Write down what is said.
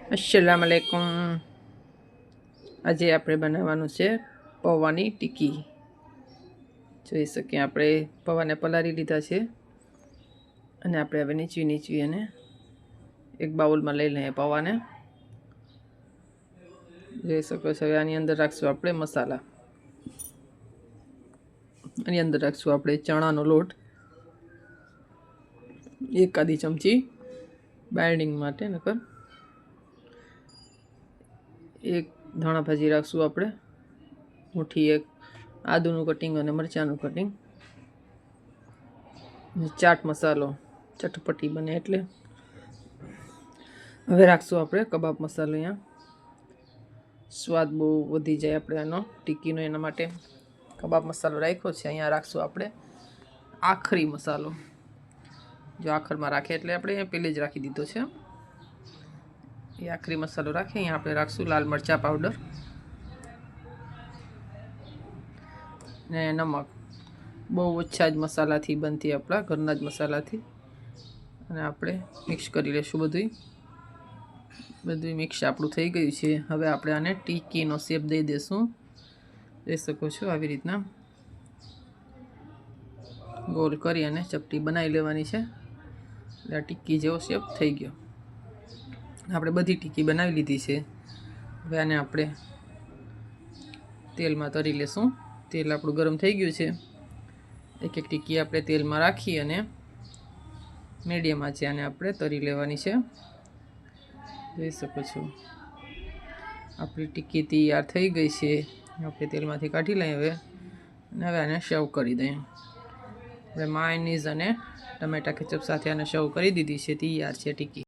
अस्सलाम वालेकुम। આજે આપણે બનાવવાનું છે પૌવાની ટિક્કી। જોઈ શકીએ આપણે પૌવાને પલાળી લીધા છે અને આપણે હવે નીચવી અને એક બાઉલમાં લઈ લઈએ પૌવાને। જોઈ શકો છો હવે આની અંદર રાખશું આપણે મસાલા। આની અંદર રાખશું આપણે ચણાનો લોટ, એક આદી ચમચી બાઇન્ડિંગ માટે, નકર एक धाणा भाजी राखशू आपणे, मुठी एक आदूनु कटिंग और मरचानु कटिंग, चाट मसालो चटपटी बने एटले। हवे राखशू आपणे कबाब मसालो। अहींया स्वाद बहु वधी जाए आपणे आनो टिक्कीनो, एना माटे कबाब मसालो राख्यो छे। अहींया राखशू आपणे आखरी मसालो। जो आखરમાં રાખે એટલે આપણે પહેલે જ રાખી દીધો છે। ये आखरी मसालो राखी। अहीं आपणे राखशुं लाल मरचा पाउडर ने नमक। बहु ओछा ज मसालाथी बनती आपણા घરના જ મસાલાથી। અને આપણે મિક્સ કરી લેશું બધું। મિક્સ આપણું થઈ ગયું છે। હવે આપણે આને ટીક્કીનો શેપ દઈ દેશું। જોઈ શકો છો આવી રીતના ગોલ કરી અને ચપટી બનાવી લેવાની છે। એટલે ટિક્કી જેવો શેપ થઈ ગયો। આપણે બધી ટિક્કી બનાવી લીધી છે। હવે આને આપણે તેલમાં તળી લેશું। તેલ આપણું ગરમ થઈ ગયું છે। એક એક ટિક્કી આપણે તેલમાં રાખી અને મીડિયમ આંચે આને આપણે તળી લેવાની છે। જોઈ શકો છો આપણી ટિક્કી તૈયાર થઈ ગઈ છે। આપણે તેલમાંથી કાઢી લઈએ હવે અને હવે આને સર્વ કરી દઈએ। આપણે માયોનીઝ અને ટમેટા કેચપ સાથે આને સર્વ કરી દીધી છે। તૈયાર છે ટિક્કી।